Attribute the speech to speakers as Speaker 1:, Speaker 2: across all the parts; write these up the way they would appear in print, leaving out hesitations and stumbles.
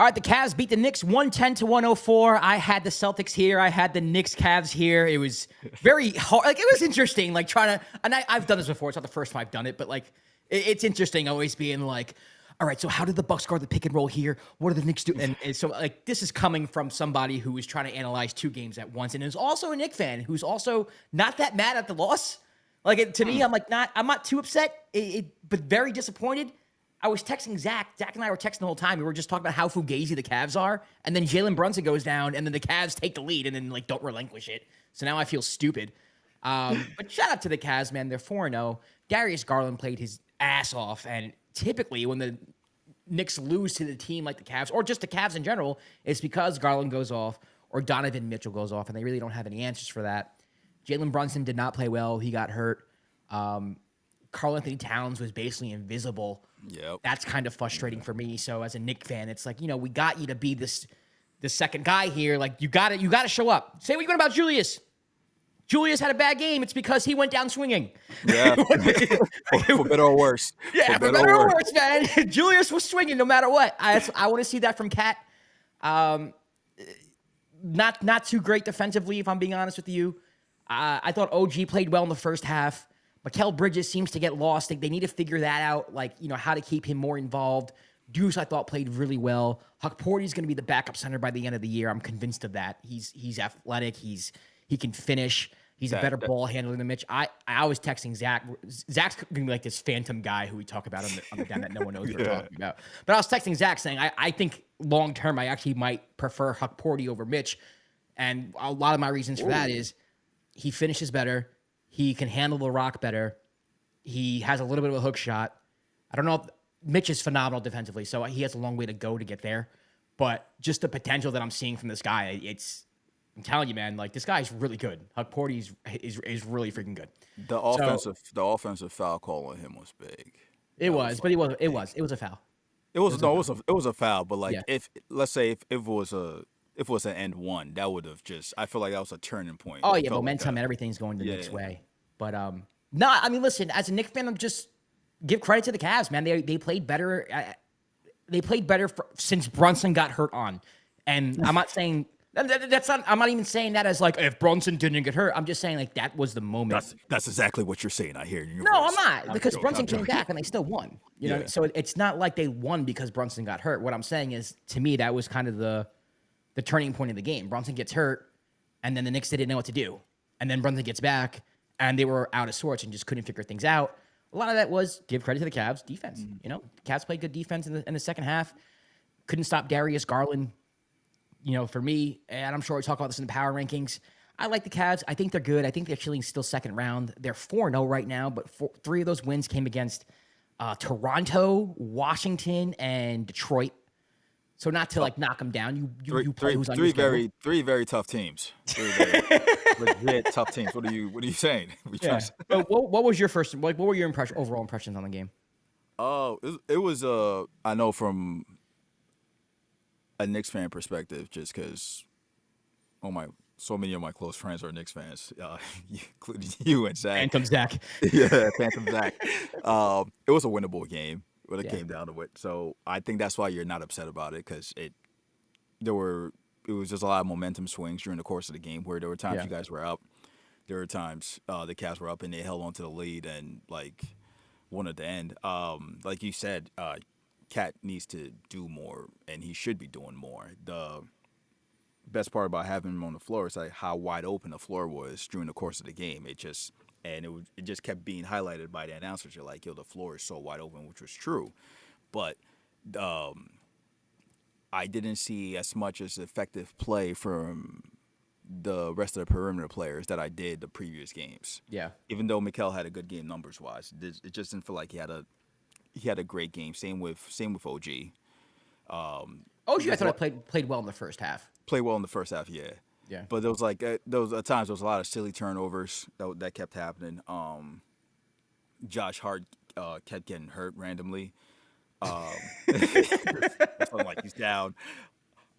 Speaker 1: All right, the Cavs beat the Knicks 110-104. I had the Celtics here. I had the Knicks Cavs here. It was very hard. Like, it was interesting, like, trying to, and I've done this before. It's not the first time I've done it, but, like, it's interesting always being like, all right, so how did the Bucks guard the pick and roll here? What do the Knicks do? And so, like, this is coming from somebody who is trying to analyze two games at once and is also a Knicks fan who's also not that mad at the loss. Like, to me, I'm not too upset, but very disappointed. I was texting Zach. Zach and I were texting the whole time. We were just talking about how fugazi the Cavs are. And then Jalen Brunson goes down, and then the Cavs take the lead and then, like, don't relinquish it. So now I feel stupid. But shout out to the Cavs, man. They're 4-0. Darius Garland played his ass off. And typically when the Knicks lose to the team like the Cavs, or just the Cavs in general, it's because Garland goes off or Donovan Mitchell goes off, and they really don't have any answers for that. Jalen Brunson did not play well. He got hurt. Karl-Anthony Towns was basically invisible.
Speaker 2: Yep.
Speaker 1: That's kind of frustrating for me. So as a Knicks fan, it's like, we got you to be this second guy here. Like, you got to show up. Say what you want about Julius. Julius had a bad game. It's because he went down swinging.
Speaker 2: Yeah. for better or worse.
Speaker 1: Yeah, for better or worse, man. Julius was swinging no matter what. I want to see that from Cat. Not too great defensively, if I'm being honest with you. I thought OG played well in the first half. Mikal Bridges seems to get lost. They need to figure that out, like, how to keep him more involved. Deuce, I thought, played really well. Huck Porty's going to be the backup center by the end of the year. I'm convinced of that. He's athletic. He can finish. He's a better ball handler than Mitch. I was texting Zach. Zach's going to be like this phantom guy who we talk about on the down that no one knows what we're talking about. But I was texting Zach saying, I think long-term I actually might prefer Huck Porty over Mitch. And a lot of my reasons for that is he finishes better. He can handle the rock better. He has a little bit of a hook shot. I don't know if Mitch is phenomenal defensively, so he has a long way to go to get there. But just the potential that I'm seeing from this guy, I'm telling you, man, like, this guy's really good. Huck Porty is really freaking good.
Speaker 2: The offensive foul call on him was big.
Speaker 1: It was a foul.
Speaker 2: It was a foul, but like, if it was an end one, that would have I feel like that was a turning point.
Speaker 1: Oh, yeah, momentum and everything's going the Knicks' way. But, I mean, listen, as a Knicks fan, I'm just give credit to the Cavs, man. They played better. They played better since Brunson got hurt on. And I'm not saying I'm not even saying that as like if Brunson didn't get hurt. I'm just saying like that was the moment.
Speaker 2: That's exactly what you're saying. I hear you.
Speaker 1: No, I'm not, because Brunson came back and they still won. You know, so it's not like they won because Brunson got hurt. What I'm saying is, to me, that was kind of the turning point of the game. Brunson gets hurt, and then the Knicks didn't know what to do. And then Brunson gets back, and they were out of sorts and just couldn't figure things out. A lot of that was give credit to the Cavs defense. Cavs played good defense in the second half. Couldn't stop Darius Garland. For me, and I'm sure we'll talk about this in the power rankings, I like the Cavs. I think they're good. I think they're chilling still second round. They're 4-0 right now, but three of those wins came against Toronto, Washington, and Detroit. So not to knock them down. You play who's on your schedule.
Speaker 2: Three very tough teams. Legit tough teams. What are you saying?
Speaker 1: But what was your first? What were your overall impressions on the game?
Speaker 2: Oh, it was I know from a Knicks fan perspective, just because so many of my close friends are Knicks fans, including you and Zach.
Speaker 1: Phantom Zach.
Speaker 2: Yeah, Phantom Zach. It was a winnable game when it came down to it. So I think that's why you're not upset about it, because it was just a lot of momentum swings during the course of the game where there were times you guys were up. There were times the Cavs were up and they held on to the lead and won at the end. Like you said, Cat needs to do more, and he should be doing more. The best part about having him on the floor is how wide open the floor was during the course of the game. It just kept being highlighted by the announcers. You're like, yo, the floor is so wide open, which was true. But I didn't see as much as effective play from the rest of the perimeter players that I did the previous games.
Speaker 1: Yeah.
Speaker 2: Even though Mikal had a good game numbers-wise, it just didn't feel like he had a great game. Same with OG.
Speaker 1: OG, I thought played well in the first half.
Speaker 2: Played well in the first half, yeah.
Speaker 1: Yeah.
Speaker 2: But there was at times there was a lot of silly turnovers that kept happening. Josh Hart kept getting hurt randomly. That's why he's down.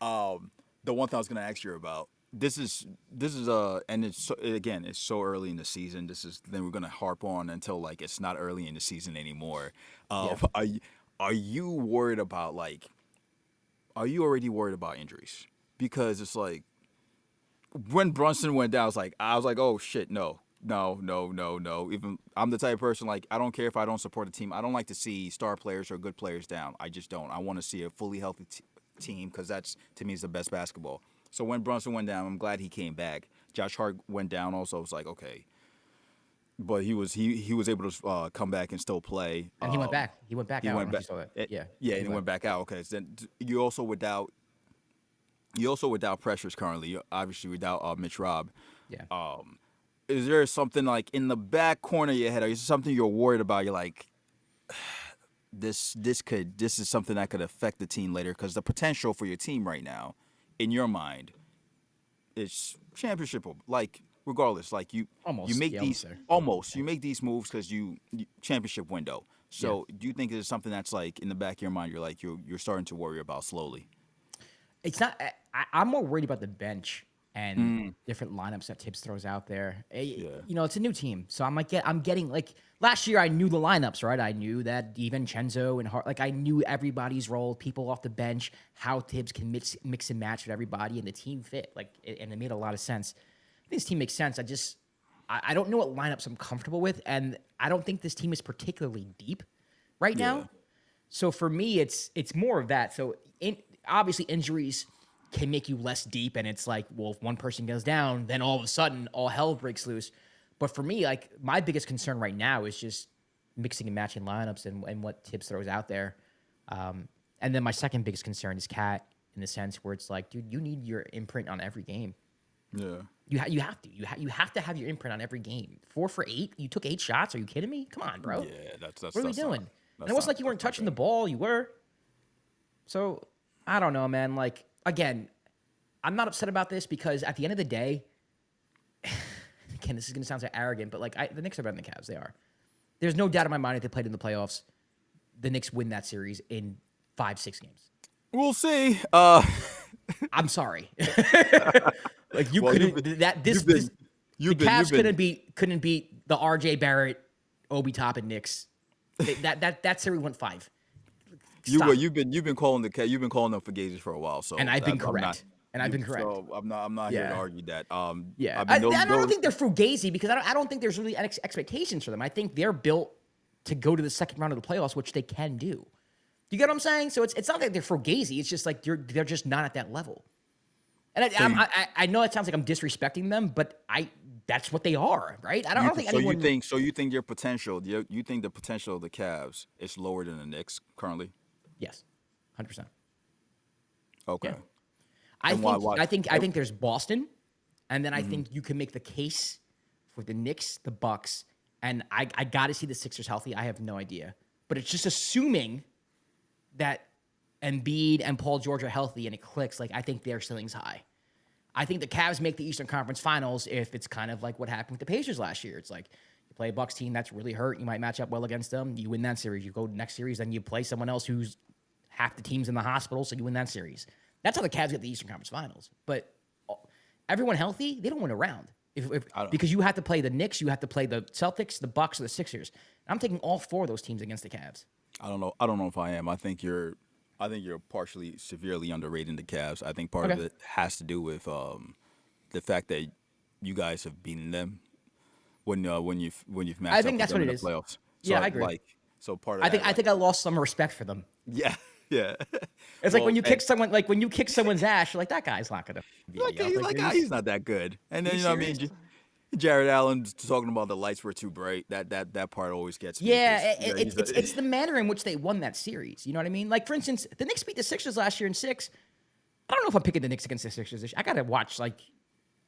Speaker 2: The one thing I was going to ask you about, this is and it's so early in the season. Then we're going to harp on until it's not early in the season anymore. Are you worried about are you already worried about injuries? Because it's like when Brunson went down, I was like, oh shit, no. No, no, no, no. Even I'm the type of person like I don't care if I don't support a team. I don't like to see star players or good players down. I just don't. I want to see a fully healthy team because that's to me is the best basketball. So when Brunson went down, I'm glad he came back. Josh Hart went down also. I was like, okay, but he was able to come back and still play.
Speaker 1: And he went back. He went back
Speaker 2: He
Speaker 1: out. I
Speaker 2: went
Speaker 1: don't know
Speaker 2: back.
Speaker 1: if you saw that. Yeah.
Speaker 2: Yeah, and he went back out. Okay, so then you also without pressures currently. You're obviously without Mitch Robb.
Speaker 1: Yeah.
Speaker 2: Is there something like in the back corner of your head? Or is there something you're worried about? You're like, this is something that could affect the team later because the potential for your team right now, in your mind, is championship. Like regardless, like you
Speaker 1: Almost.
Speaker 2: make
Speaker 1: Yeah,
Speaker 2: these
Speaker 1: almost there.
Speaker 2: you make these moves because you championship window. So do you think it's something that's like in the back of your mind? You're like you're starting to worry about slowly.
Speaker 1: It's not. I'm more worried about the bench and different lineups that Tibbs throws out there. You know, it's a new team, so I'm getting like last year. I knew the lineups, right? I knew that DiVincenzo and Hart, like I knew everybody's role, people off the bench, how Tibbs can mix and match with everybody, and the team fit. Like, and it made a lot of sense. I think this team makes sense. I don't know what lineups I'm comfortable with, and I don't think this team is particularly deep right now. So for me, it's more of that. So obviously injuries can make you less deep, and it's like, well, if one person goes down, then all of a sudden all hell breaks loose. But for me, like my biggest concern right now is just mixing and matching lineups and what Tibbs throws out there. And then my second biggest concern is Cat in the sense where it's like, dude, you need your imprint on every game.
Speaker 2: Yeah.
Speaker 1: You have to have your imprint on every game. 4 for 8. You took 8 shots. Are you kidding me? Come on, bro.
Speaker 2: Yeah, that's
Speaker 1: what are we doing? And it wasn't like you weren't touching the ball. You were. So I don't know, man. Like again, I'm not upset about this because at the end of the day, again, this is gonna sound so arrogant, but like the Knicks are better than the Cavs. They are. There's no doubt in my mind if they played in the playoffs, the Knicks win that series in 5-6 games.
Speaker 2: We'll see.
Speaker 1: I'm sorry. Like you couldn't. The Cavs couldn't beat the R.J. Barrett, Obi Toppin Knicks. That series went 5.
Speaker 2: You've been calling them Fugazi for a while, so
Speaker 1: and I've been correct. I've been correct.
Speaker 2: So I'm not here to argue that.
Speaker 1: Yeah, I don't think they're Fugazi because I don't think there's really expectations for them. I think they're built to go to the second round of the playoffs, which they can do. You get what I'm saying? So it's not like they're Fugazi. It's just like they're just not at that level. And I know it sounds like I'm disrespecting them, but that's what they are, right? I don't think anyone.
Speaker 2: You think their potential? You think the potential of the Cavs is lower than the Knicks currently?
Speaker 1: Yes, 100%.
Speaker 2: Okay.
Speaker 1: Yeah. I think there's Boston, and then I think you can make the case for the Knicks, the Bucks, and I got to see the Sixers healthy. I have no idea, but it's just assuming that Embiid and Paul George are healthy and it clicks. Like I think their ceiling's high. I think the Cavs make the Eastern Conference Finals if it's kind of like what happened with the Pacers last year. It's like you play a Bucks team that's really hurt. You might match up well against them. You win that series. You go next series, then you play someone else who's half the team's in the hospital, so you win that series. That's how the Cavs get the Eastern Conference Finals. But everyone healthy, they don't win a round. Because you have to play the Knicks, you have to play the Celtics, the Bucks, or the Sixers. I'm taking all 4 of those teams against the Cavs.
Speaker 2: I don't know if I am. I think you're partially severely underrating the Cavs. I think part of it has to do with the fact that you guys have beaten them when you've matched
Speaker 1: I think
Speaker 2: up
Speaker 1: that's
Speaker 2: with them
Speaker 1: what
Speaker 2: in
Speaker 1: it
Speaker 2: the
Speaker 1: is.
Speaker 2: playoffs.
Speaker 1: Yeah, I agree.
Speaker 2: So part of
Speaker 1: I think I lost some respect for them.
Speaker 2: Yeah. Yeah.
Speaker 1: It's like when you kick someone's ass, you're like, that guy's not gonna be
Speaker 2: he's not that good. And then you know what I mean? Jared Allen talking about the lights were too bright. That part always gets me.
Speaker 1: Yeah, it's the manner in which they won that series. You know what I mean? Like for instance, the Knicks beat the Sixers last year in 6. I don't know if I'm picking the Knicks against the Sixers this year. I gotta watch like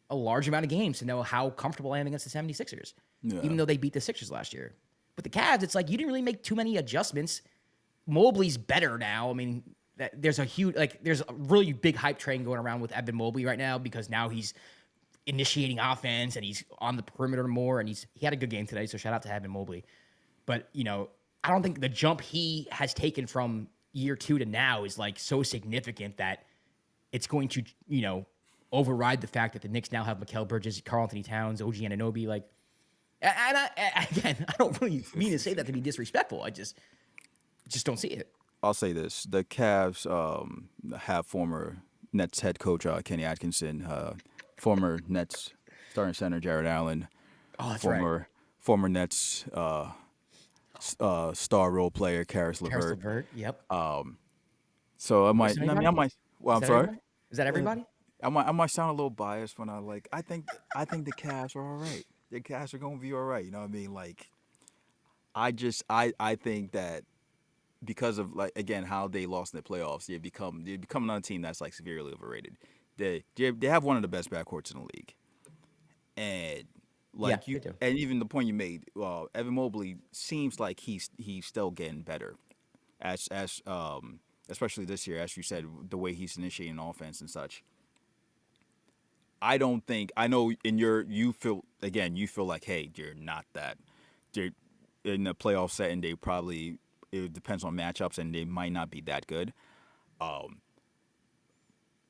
Speaker 1: a large amount of games to know how comfortable I am against the 76ers. Yeah. Even though they beat the Sixers last year. But the Cavs, it's like you didn't really make too many adjustments. Mobley's better now. I mean, there's a really big hype train going around with Evan Mobley right now because now he's initiating offense and he's on the perimeter more and he had a good game today, so shout out to Evan Mobley. But, you know, I don't think the jump he has taken from year 2 to now is like so significant that it's going to, you know, override the fact that the Knicks now have Mikal Bridges, Karl-Anthony Towns, OG Anunoby. Like, and I don't really mean to say that to be disrespectful. I just don't see it.
Speaker 2: I'll say this: the Cavs have former Nets head coach Kenny Atkinson, former Nets starting center Jared Allen,
Speaker 1: Oh, that's right.
Speaker 2: former Nets star role player Karis
Speaker 1: Karis
Speaker 2: LeVert.
Speaker 1: LeVert. Yep.
Speaker 2: So I
Speaker 1: Am I
Speaker 2: might.
Speaker 1: missing
Speaker 2: I mean,
Speaker 1: anybody?
Speaker 2: I might. Well,
Speaker 1: Is
Speaker 2: I'm
Speaker 1: that
Speaker 2: sorry.
Speaker 1: everybody? Is that everybody?
Speaker 2: I might sound a little biased when I think the Cavs are all right. The Cavs are gonna be all right. You know what I mean? Like I think that because of like again how they lost in the playoffs, they become another team that's like severely overrated. They have one of the best backcourts in the league, and
Speaker 1: Yeah,
Speaker 2: like
Speaker 1: they
Speaker 2: you
Speaker 1: do.
Speaker 2: and even the point you made, Evan Mobley seems like he's still getting better, as especially this year, as you said, the way he's initiating offense and such. I don't think I know in you feel like hey you're not that they're in the playoff setting they probably it depends on matchups and they might not be that good.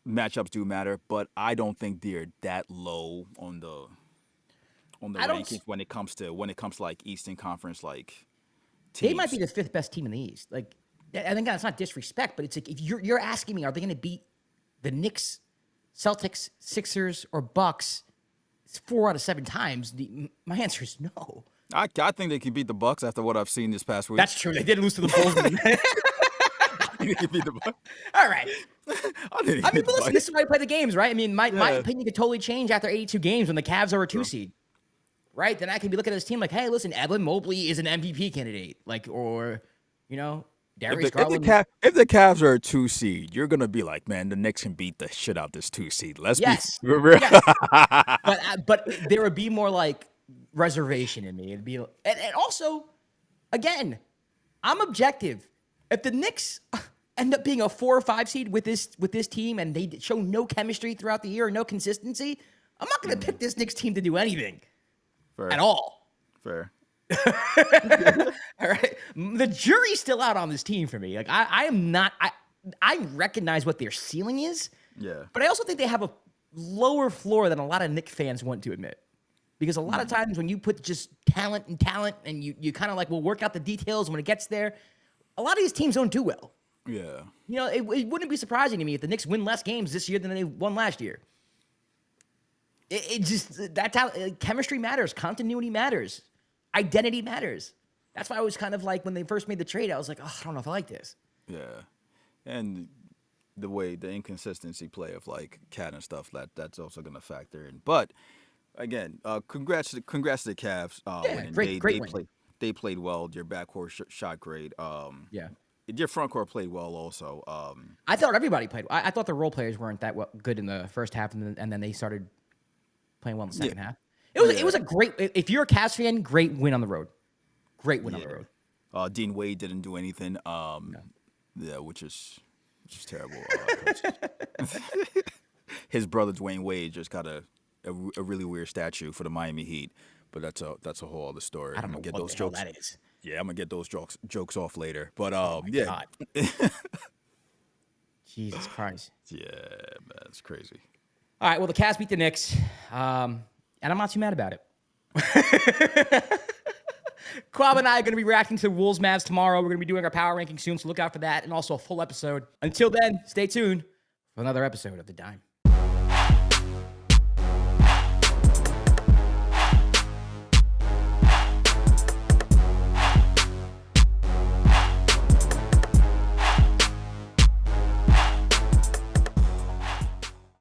Speaker 2: Matchups do matter, but I don't think they're that low on the
Speaker 1: I don't.
Speaker 2: rankings when it comes to like Eastern Conference like
Speaker 1: They might be
Speaker 2: teams.
Speaker 1: the fifth best team in the East. Like, and again, it's not disrespect, but it's like if you're asking me, are they going to beat the Knicks, Celtics, Sixers, or Bucks? It's 4 out of 7 times. My answer is no.
Speaker 2: I think they can beat the Bucks after what I've seen this past week.
Speaker 1: That's true. They did lose to the Bulls.
Speaker 2: I think they can beat the Bucks.
Speaker 1: All right.
Speaker 2: I think they
Speaker 1: I
Speaker 2: can
Speaker 1: mean,
Speaker 2: beat
Speaker 1: but
Speaker 2: the
Speaker 1: listen,
Speaker 2: Bucks.
Speaker 1: this is why I play the games, right? I mean, my
Speaker 2: Yeah.
Speaker 1: opinion could totally change after 82 games when the Cavs are a 2
Speaker 2: True.
Speaker 1: seed, right? Then I can be looking at this team like, hey, listen, Evan Mobley is an MVP candidate, like, or Darius Garland.
Speaker 2: If the Cavs are a 2 seed, you're gonna be like, man, the Knicks can beat the shit out this 2 seed. Let's be
Speaker 1: Yes,
Speaker 2: real.
Speaker 1: yes, but there would be more like reservation in me. It'd be, and also, again, I'm objective. If the Knicks end up being a 4 or 5 seed with this team and they show no chemistry throughout the year or no consistency, I'm not going to pick this Knicks team to do anything
Speaker 2: Fair,
Speaker 1: at all.
Speaker 2: fair.
Speaker 1: All right, the jury's still out on this team for me. Like I am not. I recognize what their ceiling is.
Speaker 2: Yeah.
Speaker 1: But I also think they have a lower floor than a lot of Knicks fans want to admit. Because a lot of times when you put just talent and you kind of like will work out the details when it gets there, a lot of these teams don't do well.
Speaker 2: Yeah.
Speaker 1: It wouldn't be surprising to me if the Knicks win less games this year than they won last year. It just, that's how chemistry matters, continuity matters, identity matters. That's why I was kind of like, when they first made the trade, I was like, oh, I don't know if I like this.
Speaker 2: Yeah. And the inconsistency play of like Cat and stuff that's also gonna factor in. But again, congrats to the Cavs.
Speaker 1: Yeah,
Speaker 2: Winning.
Speaker 1: great win.
Speaker 2: They played well. Your backcourt shot great.
Speaker 1: Yeah.
Speaker 2: Your front court played well also.
Speaker 1: I thought everybody played. I thought the role players weren't that good in the first half, and then they started playing well in the second half. It was a great. If you're a Cavs fan, great win on the road. Great win on the road.
Speaker 2: Dean Wade didn't do anything. Yeah, which is terrible. His brother Dwayne Wade just got a really weird statue for the Miami Heat, but that's a whole other story.
Speaker 1: I don't know
Speaker 2: get
Speaker 1: what
Speaker 2: those
Speaker 1: the hell
Speaker 2: jokes.
Speaker 1: that is.
Speaker 2: Yeah, I'm gonna get those jokes off later. But yeah,
Speaker 1: God. Jesus Christ.
Speaker 2: yeah, man, it's crazy.
Speaker 1: All right, well, the Cavs beat the Knicks, and I'm not too mad about it. Kwab and I are going to be reacting to Wolves Mavs tomorrow. We're going to be doing our power ranking soon, so look out for that, and also a full episode. Until then, stay tuned for another episode of The Dime.